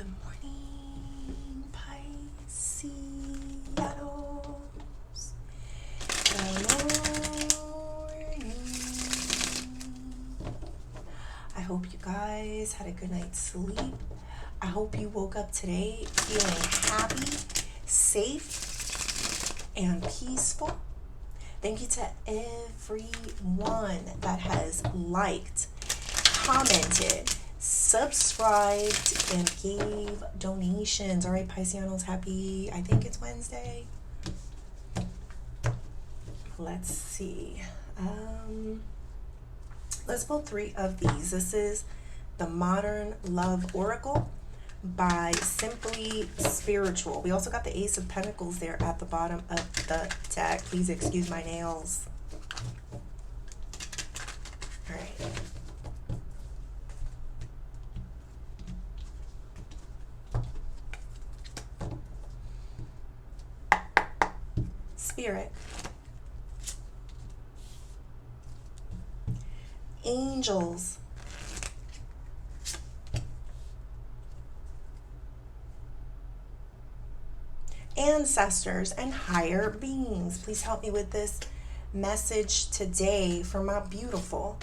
Good morning, Pisces. Good morning. I hope you guys had a good night's sleep. I hope you woke up today feeling happy, safe, and peaceful. Thank you to everyone that has liked, commented, subscribed, and gave donations. All right, Pisceanos, happy, I think it's Wednesday. Let's see. Let's pull 3 of these. This is the Modern Love Oracle by Simply Spiritual. We also got the Ace of Pentacles there at the bottom of the deck. Please excuse my nails. All right. Spirit, angels, ancestors, and higher beings, please help me with this message today for my beautiful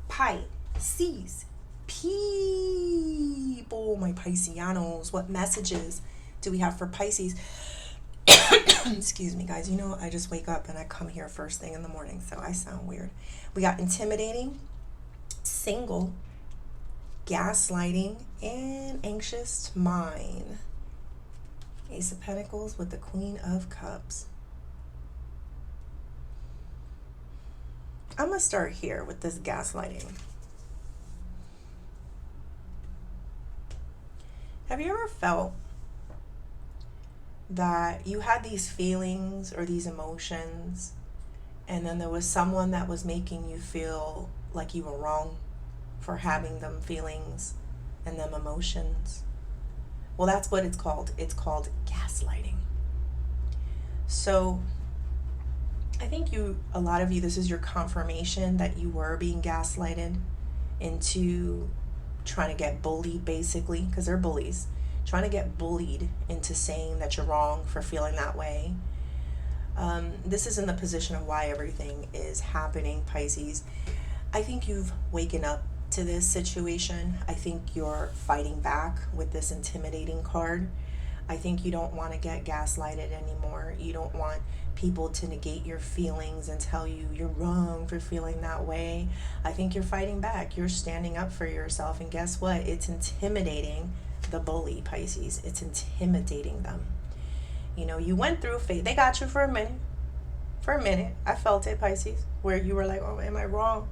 Pisces people, my Pisceanos. What messages do we have for Pisces? Excuse me, guys. You know, I just wake up and I come here first thing in the morning, so I sound weird. We got intimidating, single, gaslighting, and anxious mind. Ace of Pentacles with the Queen of Cups. I'm going to start here with this gaslighting. Have you ever felt that you had these feelings or these emotions, and then there was someone that was making you feel like you were wrong for having them feelings and them emotions? Well, that's what it's called. It's called gaslighting. So I think a lot of you, this is your confirmation that you were being gaslighted into trying to get bullied, basically, because they're bullies. Trying to get bullied into saying that you're wrong for feeling that way. This is in the position of why everything is happening, Pisces. I think you've waken up to this situation. I think you're fighting back with this intimidating card. I think you don't want to get gaslighted anymore. You don't want people to negate your feelings and tell you you're wrong for feeling that way. I think you're fighting back. You're standing up for yourself. And guess what? It's intimidating the bully, Pisces. It's intimidating them. You know, you went through a phase. They got you for a minute. For a minute. I felt it, Pisces, where you were like, oh, am I wrong?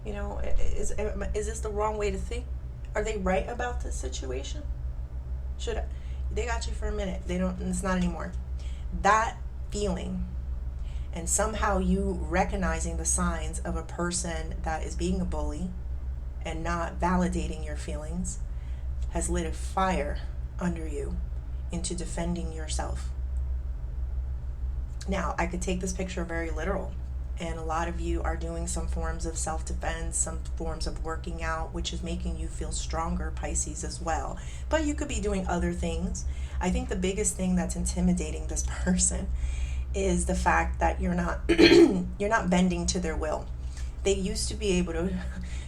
You know, is this the wrong way to think? Are they right about this situation? They got you for a minute. It's not anymore. That feeling, and somehow you recognizing the signs of a person that is being a bully and not validating your feelings, has lit a fire under you into defending yourself. Now, I could take this picture very literal, and a lot of you are doing some forms of self-defense, some forms of working out, which is making you feel stronger, Pisces, as well. But you could be doing other things. I think the biggest thing that's intimidating this person is the fact that you're not you're not bending to their will. They used to be able to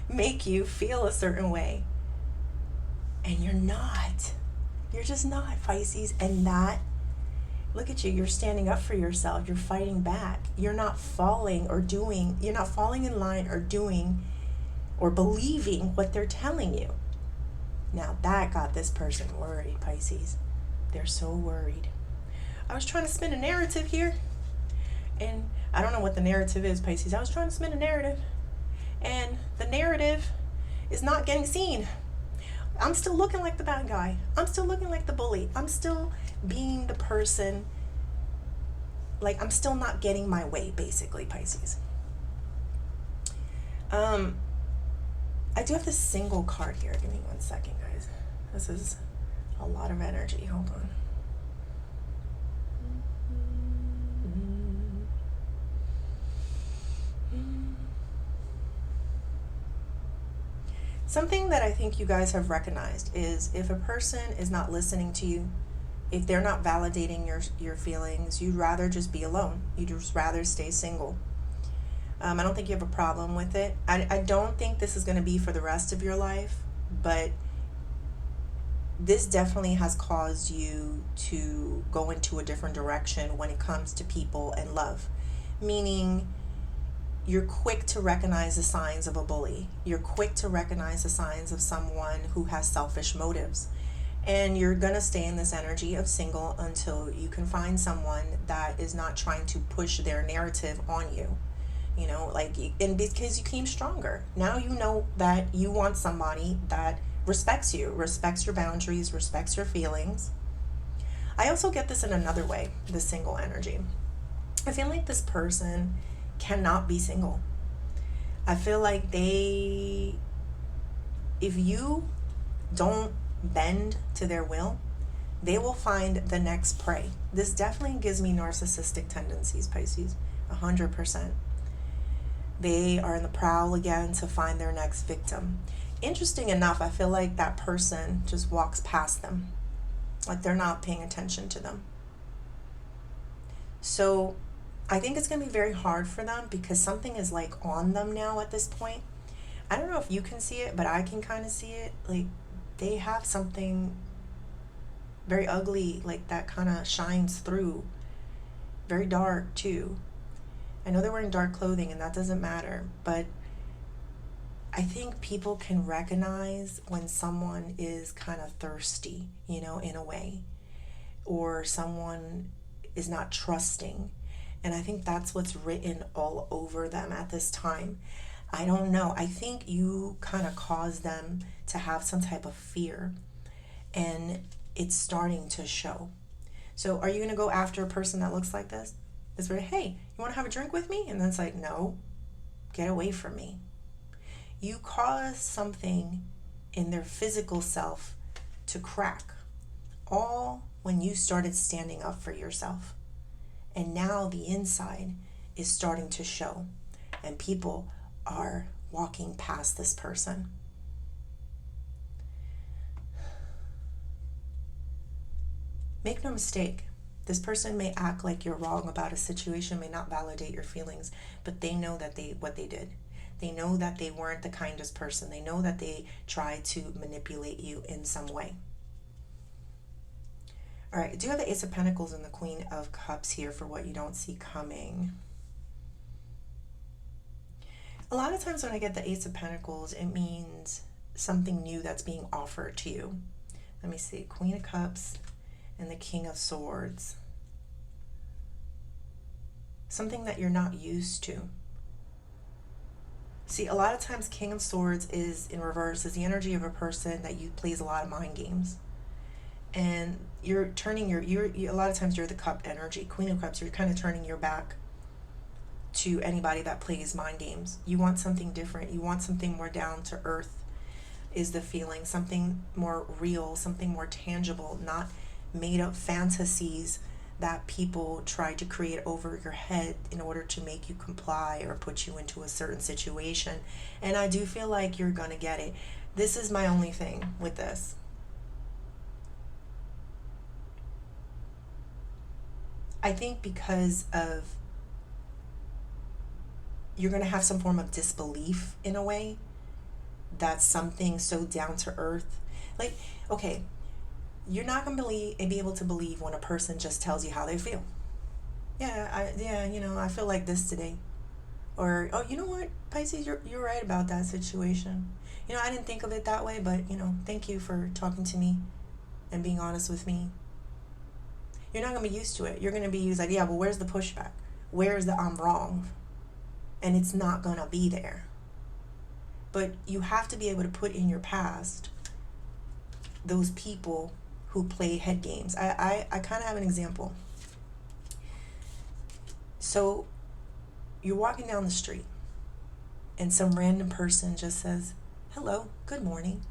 make you feel a certain way, and you're not. You're just not, Pisces. And that, look at you, you're standing up for yourself. You're fighting back. You're not falling in line or doing or believing what they're telling you. Now that got this person worried, Pisces. They're so worried. I was trying to spin a narrative here, and I don't know what the narrative is, Pisces. I was trying to spin a narrative, and the narrative is not getting seen. I'm still looking like the bad guy. I'm still looking like the bully. I'm still being the person, like I'm still not getting my way, basically, Pisces. I do have this single card here. Give me 1 second, guys. This is a lot of energy. Hold on. Something that I think you guys have recognized is if a person is not listening to you, if they're not validating your feelings, you'd rather just be alone. You'd just rather stay single. I don't think you have a problem with it. I don't think this is going to be for the rest of your life, but this definitely has caused you to go into a different direction when it comes to people and love. Meaning, you're quick to recognize the signs of a bully. You're quick to recognize the signs of someone who has selfish motives. And you're going to stay in this energy of single until you can find someone that is not trying to push their narrative on you. You know, like, and because you came stronger. Now you know that you want somebody that respects you, respects your boundaries, respects your feelings. I also get this in another way, the single energy. I feel like this person cannot be single. I feel like if you don't bend to their will, they will find the next prey. This definitely gives me narcissistic tendencies, Pisces, 100%. They are in the prowl again to find their next victim. Interesting enough, I feel like that person just walks past them, like they're not paying attention to them. So I think it's going to be very hard for them because something is like on them now at this point. I don't know if you can see it, but I can kind of see it. Like they have something very ugly, like that kind of shines through. Very dark too. I know they're wearing dark clothing and that doesn't matter, but I think people can recognize when someone is kind of thirsty, in a way, or someone is not trusting. And I think that's what's written all over them at this time. I don't know. I think you kind of cause them to have some type of fear, and it's starting to show. So are you going to go after a person that looks like this? It's very, hey, you want to have a drink with me? And then it's like, no, get away from me. You cause something in their physical self to crack, all when you started standing up for yourself. And now the inside is starting to show, and people are walking past this person. Make no mistake, this person may act like you're wrong about a situation, may not validate your feelings, but they know that what they did. They know that they weren't the kindest person. They know that they tried to manipulate you in some way. All right, I do have the Ace of Pentacles and the Queen of Cups here for what you don't see coming. A lot of times when I get the Ace of Pentacles, it means something new that's being offered to you. Let me see, Queen of Cups and the King of Swords. Something that you're not used to. See, a lot of times King of Swords is in reverse, is the energy of a person that plays a lot of mind games. And you're turning a lot of times you're the cup energy. Queen of Cups, you're kind of turning your back to anybody that plays mind games. You want something different. You want something more down to earth is the feeling. Something more real, something more tangible, not made up fantasies that people try to create over your head in order to make you comply or put you into a certain situation. And I do feel like you're gonna get it. This is my only thing with this. I think because of you're going to have some form of disbelief in a way that something so down to earth, like, okay, you're not going to be able to believe when a person just tells you how they feel. I feel like this today. Or, oh, you know what, Pisces, you're right about that situation. I didn't think of it that way, but, thank you for talking to me and being honest with me. You're not going to be used to it. You're going to be used like, yeah, well, where's the pushback? Where's the I'm wrong? And it's not going to be there. But you have to be able to put in your past those people who play head games. I kind of have an example. So you're walking down the street and some random person just says, hello, good morning.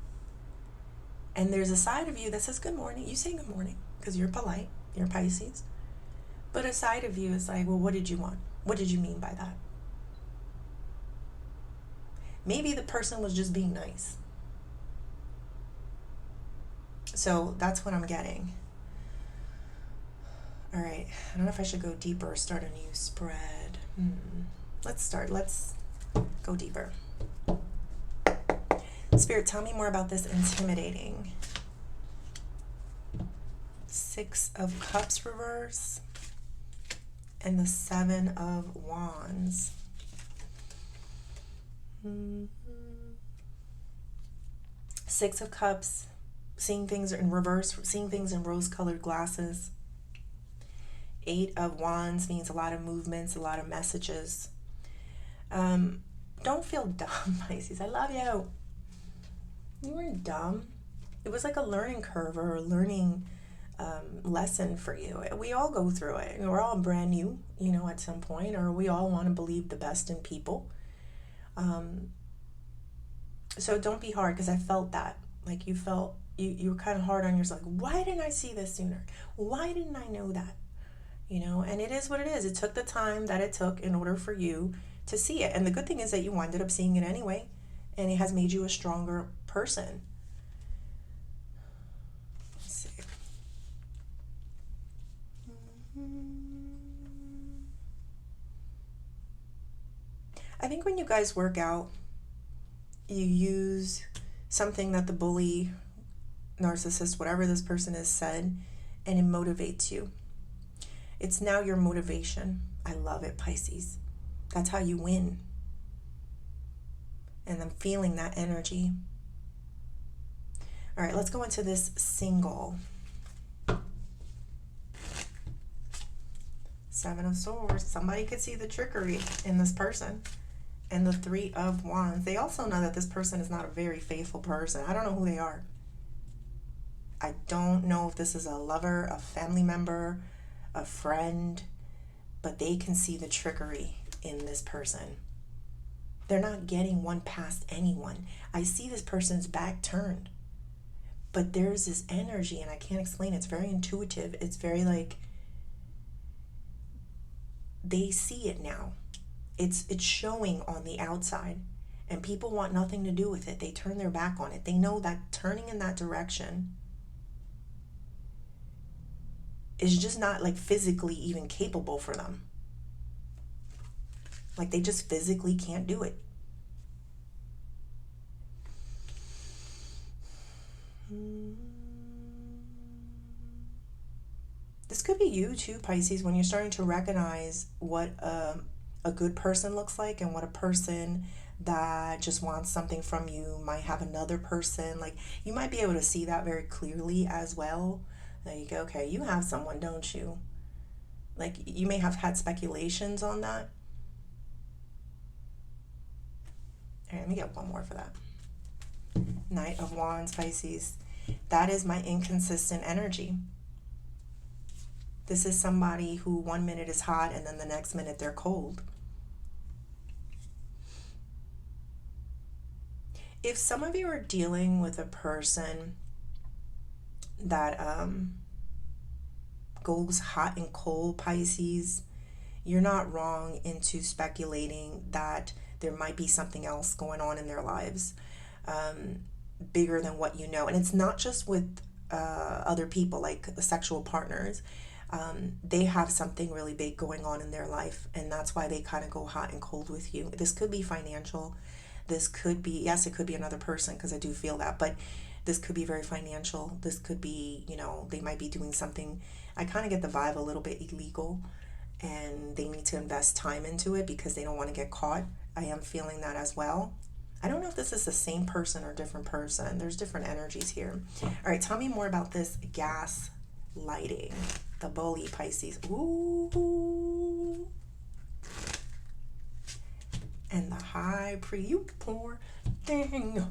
And there's a side of you that says good morning. You say good morning because you're polite. You're Pisces. But a side of you is like, well, what did you want? What did you mean by that? Maybe the person was just being nice. So that's what I'm getting. All right, I don't know if I should go deeper or start a new spread. Let's go deeper. Spirit, tell me more about this intimidating. 6 of Cups reverse and the 7 of Wands. 6 of Cups, seeing things in reverse, seeing things in rose-colored glasses. 8 of Wands means a lot of movements, a lot of messages. Don't feel dumb, Pisces. I love you. You weren't dumb. It was like a learning curve or a learning lesson for you. We all go through it. We're all brand new, at some point, or we all want to believe the best in people. So don't be hard, because I felt that. Like you felt, you were kind of hard on yourself. Like, why didn't I see this sooner? Why didn't I know that? And it is what it is. It took the time that it took in order for you to see it. And the good thing is that you ended up seeing it anyway, and it has made you a stronger person. Let's see. I think when you guys work out, you use something that the bully, narcissist, whatever this person has said, and it motivates you. It's now your motivation. I love it, Pisces. That's how you win. And I'm feeling that energy. All right, let's go into this single. 7 of Swords. Somebody could see the trickery in this person. And the 3 of Wands. They also know that this person is not a very faithful person. I don't know who they are. I don't know if this is a lover, a family member, a friend, but they can see the trickery in this person. They're not getting one past anyone. I see this person's back turned, but there's this energy, and I can't explain it. It's very intuitive. It's very like they see it now. It's showing on the outside, and people want nothing to do with it. They turn their back on it. They know that turning in that direction is just not like physically even capable for them. Like they just physically can't do it. This could be you too, Pisces, when you're starting to recognize what a good person looks like, and what a person that just wants something from you might have another person. Like you might be able to see that very clearly as well. Like, okay, you have someone, don't you? Like you may have had speculations on that. All right, let me get one more for that. Knight of Wands, Pisces. That is my inconsistent energy. This is somebody who 1 minute is hot and then the next minute they're cold. If some of you are dealing with a person that goes hot and cold, Pisces, you're not wrong into speculating that there might be something else going on in their lives, bigger than what you know. And it's not just with other people, like sexual partners. They have something really big going on in their life, and that's why they kind of go hot and cold with you. This could be financial. This could be, yes, it could be another person, because I do feel that, but this could be very financial. This could be, they might be doing something. I kind of get the vibe a little bit illegal, and they need to invest time into it because they don't want to get caught. I am feeling that as well. I don't know if this is the same person or different person. There's different energies here. All right, tell me more about this gaslighting. The bully, Pisces. Ooh. And the high priest. You poor thing.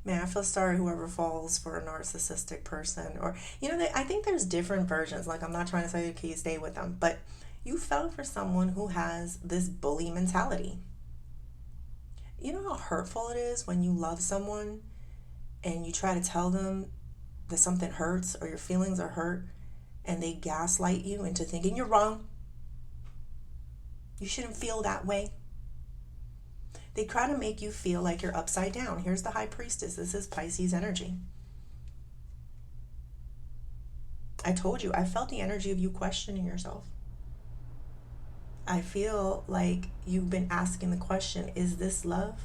Man, I feel sorry whoever falls for a narcissistic person. Or, I think there's different versions. Like, I'm not trying to say, okay, you stay with them. But you fell for someone who has this bully mentality. You know how hurtful it is when you love someone and you try to tell them that something hurts or your feelings are hurt, and they gaslight you into thinking you're wrong. You shouldn't feel that way. They try to make you feel like you're upside down. Here's the High Priestess. This is Pisces energy. I told you, I felt the energy of you questioning yourself. I feel like you've been asking the question, is this love?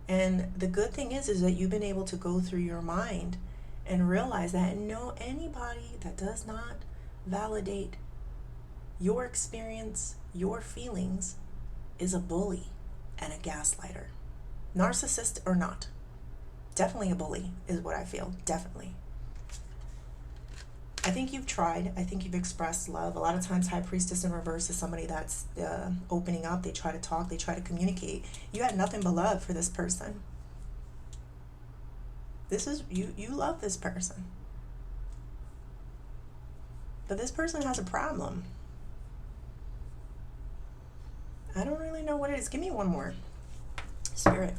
And the good thing is that you've been able to go through your mind and realize that no, anybody that does not validate your experience, your feelings, is a bully and a gaslighter. Narcissist or not. Definitely a bully is what I feel. Definitely. I think you've tried. I think you've expressed love. A lot of times High Priestess in reverse is somebody that's opening up. They try to talk. They try to communicate. You had nothing but love for this person. This is, you love this person. But this person has a problem. I don't really know what it is. Give me one more. Spirit.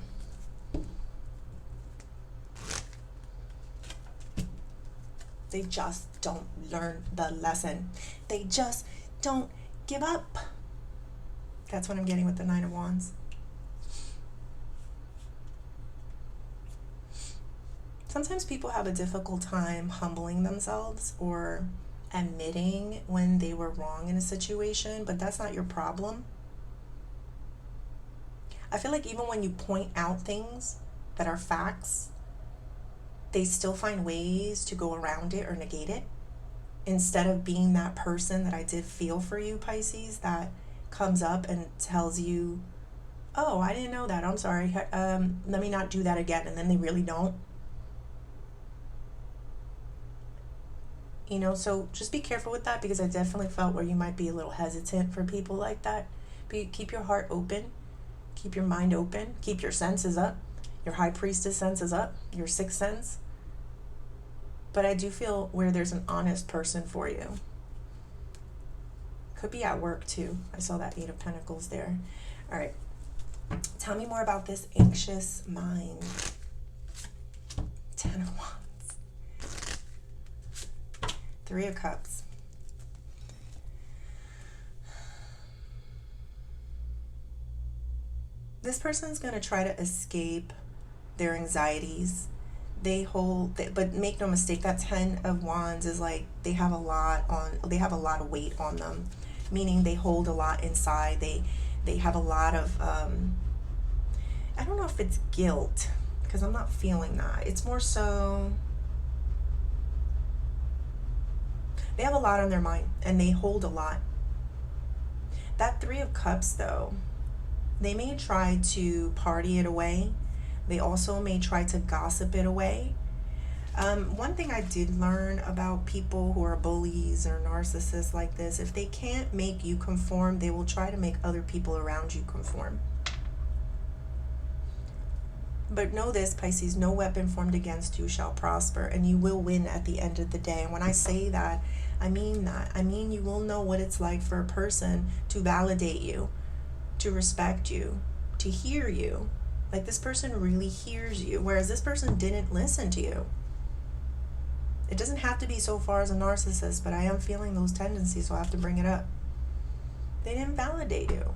They just don't learn the lesson. They just don't give up. That's what I'm getting with the Nine of Wands. Sometimes people have a difficult time humbling themselves or admitting when they were wrong in a situation, but that's not your problem. I feel like even when you point out things that are facts, they still find ways to go around it or negate it, instead of being that person that I did feel for you, Pisces, that comes up and tells you, oh, I didn't know that, I'm sorry, let me not do that again, and then they really don't. You know, so just be careful with that, because I definitely felt where you might be a little hesitant for people like that. But keep your heart open, keep your mind open, keep your senses up, your High Priestess senses up, your sixth sense. But I do feel where there's an honest person for you. Could be at work too. I saw that Eight of Pentacles there. All right. Tell me more about this anxious mind. Ten of Wands. Three of Cups. This person's going to try to escape their anxieties. But make no mistake, that Ten of Wands is like they have a lot of weight on them, meaning they hold a lot inside. They have a lot of I don't know if it's guilt, because I'm not feeling that. It's more so they have a lot on their mind and they hold a lot. That Three of Cups though, they may try to party it away. They also may try to gossip it away. One thing I did learn about people who are bullies or narcissists like this, if they can't make you conform, they will try to make other people around you conform. But know this, Pisces, no weapon formed against you shall prosper, and you will win at the end of the day. And when I say that, I mean that. I mean you will know what it's like for a person to validate you, to respect you, to hear you. Like this person really hears you, whereas this person didn't listen to you. It doesn't have to be so far as a narcissist, but I am feeling those tendencies, so I have to bring it up. They didn't validate you.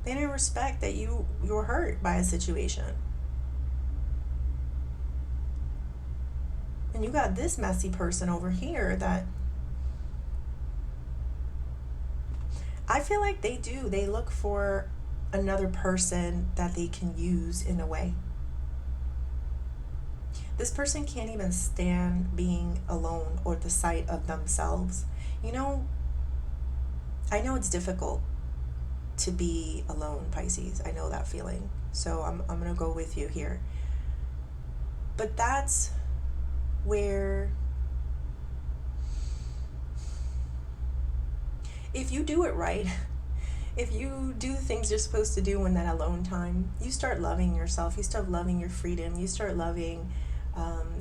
They didn't respect that you were hurt by a situation. And you got this messy person over here that I feel like they look for another person that they can use in a way. This person can't even stand being alone or the sight of themselves. You know, I know it's difficult to be alone, Pisces. I know that feeling. So I'm going to go with you here. But that's where, if you do it right, if you do the things you're supposed to do in that alone time, you start loving yourself, you start loving your freedom, you start loving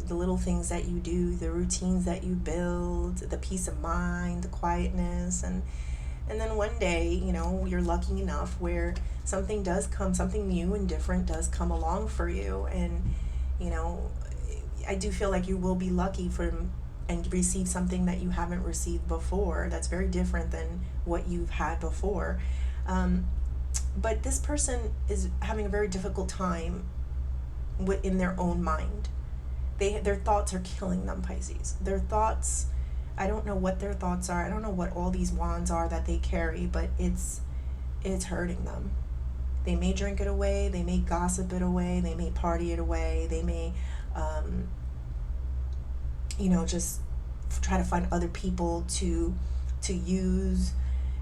the little things that you do, the routines that you build, the peace of mind, the quietness, and then one day, you know, you're lucky enough where something does come, something new and different does come along for you, and you know, I do feel like you will be lucky for and receive something that you haven't received before. That's very different than what you've had before. But this person is having a very difficult time in their own mind. Their thoughts are killing them, Pisces. Their thoughts, I don't know what their thoughts are. I don't know what all these wands are that they carry, but it's hurting them. They may drink it away, they may gossip it away, they may party it away, they may just try to find other people to use,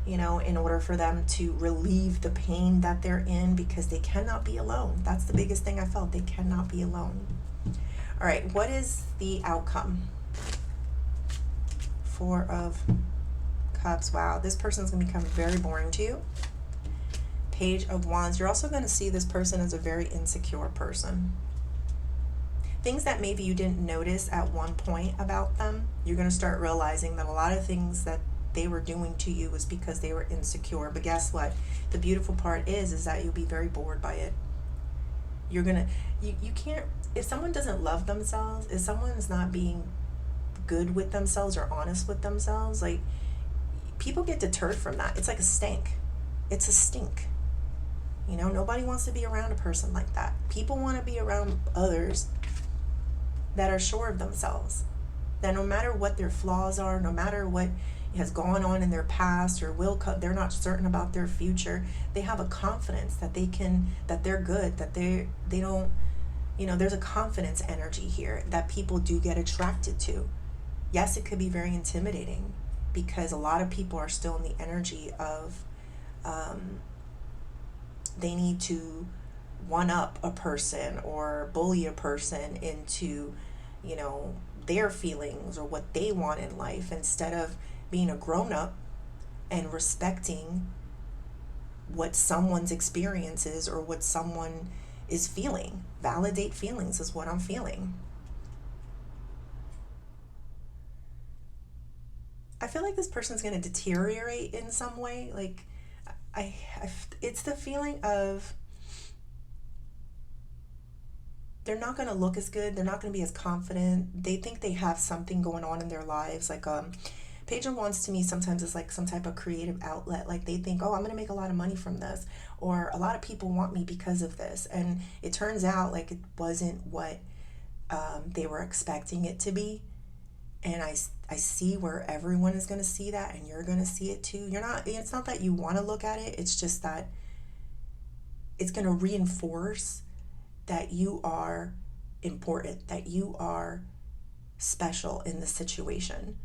in order for them to relieve the pain that they're in, because they cannot be alone. That's the biggest thing I felt. They cannot be alone. All right, what is the outcome? Four of Cups. Wow, this person's going to become very boring to you. Page of Wands. You're also going to see this person as a very insecure person. Things that maybe you didn't notice at one point about them, you're going to start realizing that a lot of things that they were doing to you was because they were insecure. But guess what? The beautiful part is that you'll be very bored by it. You're going to, you can't, if someone doesn't love themselves, if someone's not being good with themselves or honest with themselves, like, people get deterred from that. It's like a stink. It's a stink. Nobody wants to be around a person like that. People want to be around others that are sure of themselves. That no matter what their flaws are, no matter what has gone on in their past or they're not certain about their future, they have a confidence that that they're good, that they don't, there's a confidence energy here that people do get attracted to. Yes, it could be very intimidating because a lot of people are still in the energy of they need to one up a person or bully a person into, their feelings or what they want in life, instead of being a grown-up and respecting what someone's experience is or what someone is feeling. Validate feelings is what I'm feeling. I feel like this person's going to deteriorate in some way. Like, it's the feeling of they're not going to look as good. They're not going to be as confident. They think they have something going on in their lives. Like, Page of Wands to me sometimes is like some type of creative outlet. Like, they think, oh, I'm going to make a lot of money from this, or a lot of people want me because of this. And it turns out like it wasn't what they were expecting it to be. And I see where everyone is going to see that, and you're going to see it too. It's not that you want to look at it. It's just that it's going to reinforce that you are important, that you are special in this situation.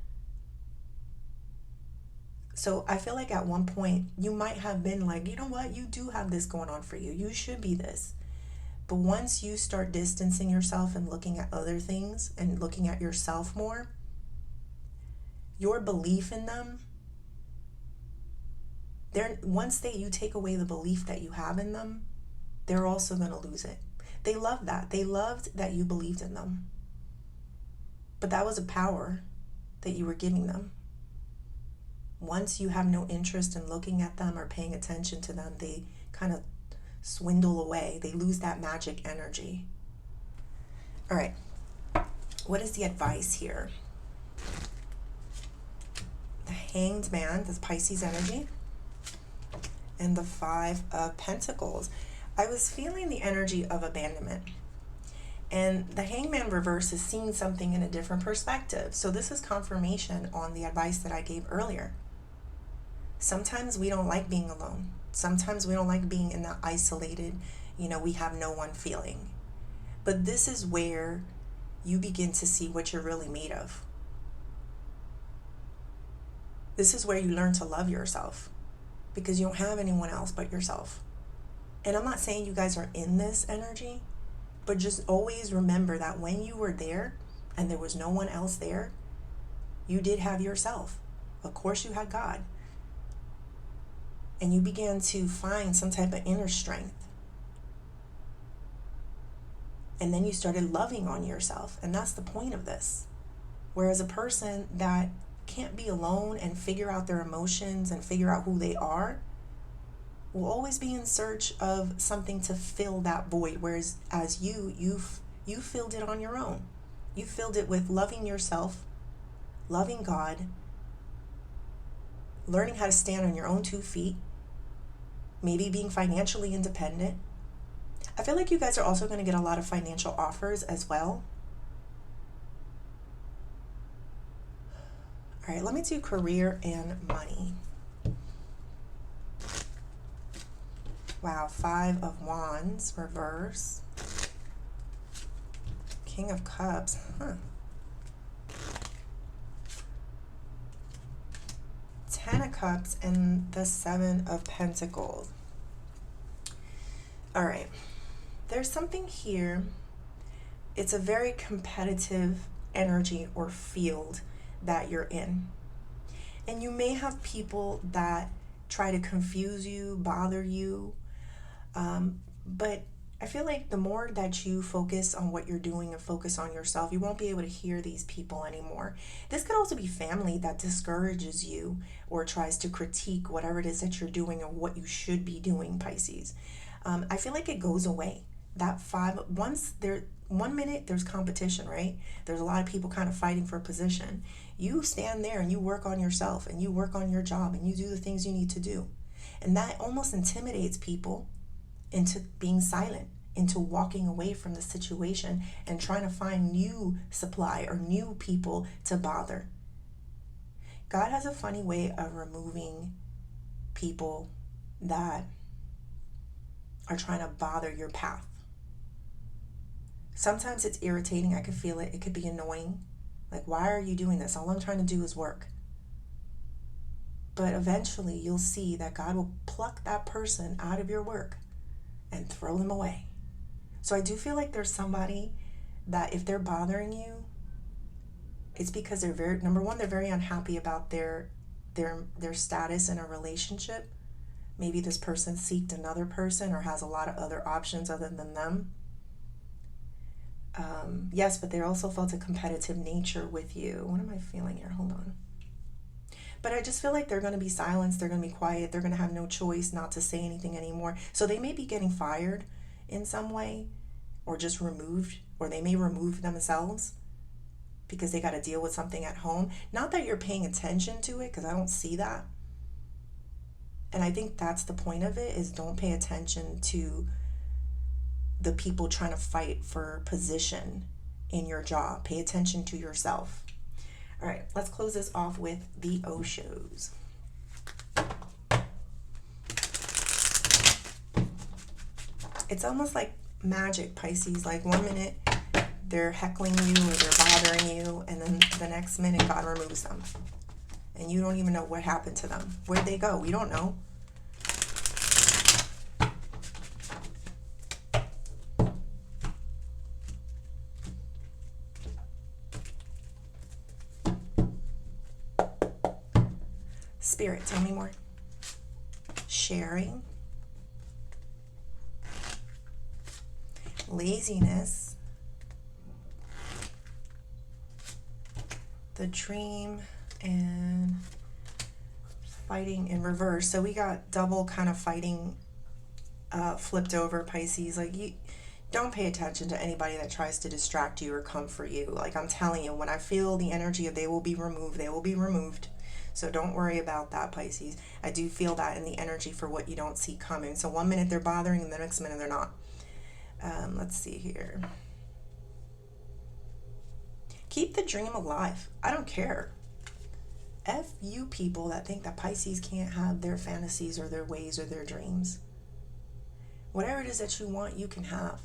So I feel like at one point you might have been like, you know what, you do have this going on for you. You should be this. But once you start distancing yourself and looking at other things and looking at yourself more, your belief in them, once you take away the belief that you have in them, they're also going to lose it. They love that. They loved that you believed in them. But that was a power that you were giving them. Once you have no interest in looking at them or paying attention to them, they kind of swindle away. They lose that magic energy. All right. What is the advice here? The Hanged Man, this Pisces energy, and the Five of Pentacles. I was feeling the energy of abandonment. And the Hangman reverse is seeing something in a different perspective. So this is confirmation on the advice that I gave earlier. Sometimes we don't like being alone. Sometimes we don't like being in that isolated, we have no one feeling. But this is where you begin to see what you're really made of. This is where you learn to love yourself, because you don't have anyone else but yourself. And I'm not saying you guys are in this energy, but just always remember that when you were there and there was no one else there, you did have yourself. Of course you had God. And you began to find some type of inner strength. And then you started loving on yourself. And that's the point of this. Whereas a person that can't be alone and figure out their emotions and figure out who they are will always be in search of something to fill that void. Whereas as you filled it on your own. You filled it with loving yourself loving God, learning how to stand on your own 2 feet, maybe being financially independent. I feel like you guys are also going to get a lot of financial offers as well. All right, let me do career and money. Wow, 5 of Wands, reverse. King of Cups, 10 of Cups and the 7 of Pentacles. All right, there's something here. It's a very competitive energy or field that you're in. And you may have people that try to confuse you, bother you. But I feel like the more that you focus on what you're doing and focus on yourself, you won't be able to hear these people anymore. This could also be family that discourages you or tries to critique whatever it is that you're doing or what you should be doing, Pisces. I feel like it goes away. That 1 minute there's competition, right? There's a lot of people kind of fighting for a position. You stand there and you work on yourself and you work on your job and you do the things you need to do. And that almost intimidates people into being silent, into walking away from the situation and trying to find new supply or new people to bother. God has a funny way of removing people that are trying to bother your path. Sometimes it's irritating. I can feel it. It could be annoying. Like, why are you doing this? All I'm trying to do is work. But eventually you'll see that God will pluck that person out of your work and throw them away. So I do feel like there's somebody that if they're bothering you, it's because they're number one, they're very unhappy about their status in a relationship. Maybe this person seeked another person or has a lot of other options other than them. Yes, but they also felt a competitive nature with you. What am I feeling here? Hold on. But I just feel like they're going to be silenced. They're going to be quiet. They're going to have no choice not to say anything anymore. So they may be getting fired in some way or just removed, or they may remove themselves because they got to deal with something at home. Not that you're paying attention to it, because I don't see that. And I think that's the point of it, is don't pay attention to the people trying to fight for position in your job. Pay attention to yourself. All right, let's close this off with the Oshos. It's almost like magic, Pisces. Like 1 minute they're heckling you or they're bothering you, and then the next minute God removes them. And you don't even know what happened to them. Where'd they go? We don't know. Spirit, tell me more. Sharing. Laziness. The dream. And fighting in reverse. So we got double kind of fighting flipped over, Pisces. Like, you don't pay attention to anybody that tries to distract you or come for you. Like, I'm telling you, when I feel the energy of they will be removed, they will be removed. So don't worry about that, Pisces. I do feel that in the energy for what you don't see coming. So 1 minute they're bothering and the next minute they're not. Let's see here. Keep the dream alive. I don't care. F you people that think that Pisces can't have their fantasies or their ways or their dreams. Whatever it is that you want, you can have.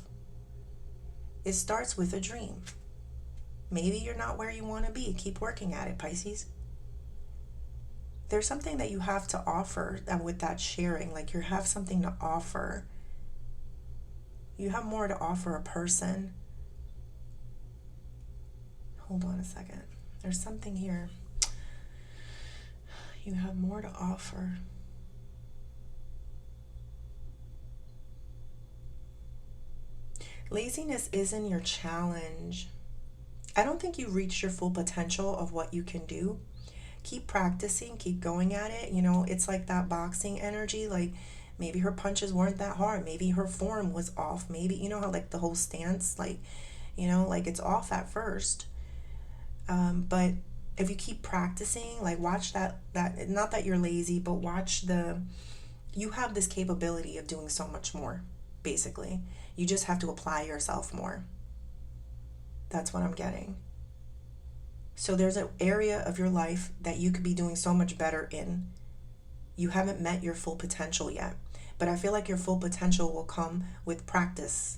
It starts with a dream. Maybe you're not where you want to be. Keep working at it, Pisces. There's something that you have to offer, and with that sharing, like you have something to offer. You have more to offer a person. Hold on a second. There's something here. You have more to offer. Laziness isn't your challenge. I don't think you reached your full potential of what you can do. Keep practicing, keep going at it. You know, it's like that boxing energy. Like, maybe her punches weren't that hard. Maybe her form was off. Maybe, you know how like the whole stance, like, you know, like it's off at first. But if you keep practicing, like watch that not that you're lazy, but watch you have this capability of doing so much more, basically. You just have to apply yourself more. That's what I'm getting. So there's an area of your life that you could be doing so much better in. You haven't met your full potential yet. But I feel like your full potential will come with practice,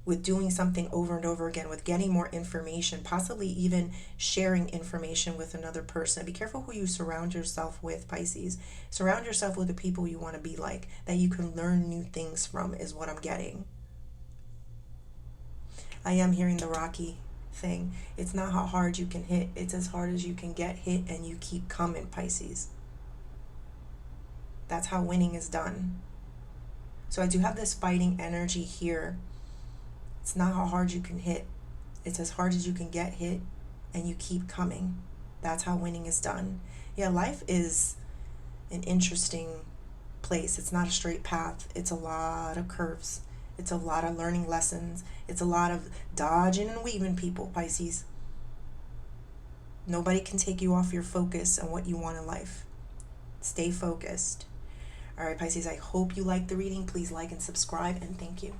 with doing something over and over again, with getting more information, possibly even sharing information with another person. Be careful who you surround yourself with, Pisces. Surround yourself with the people you want to be like, that you can learn new things from, is what I'm getting. I am hearing the Rocky thing. It's not how hard you can hit, it's as hard as you can get hit and you keep coming, Pisces. That's how winning is done. So I do have this fighting energy here. It's not how hard you can hit, it's as hard as you can get hit and you keep coming. That's how winning is done. Yeah, life is an interesting place. It's not a straight path. It's a lot of curves. It's a lot of learning lessons. It's a lot of dodging and weaving, people, Pisces. Nobody can take you off your focus and what you want in life. Stay focused. All right, Pisces, I hope you liked the reading. Please like and subscribe, and thank you.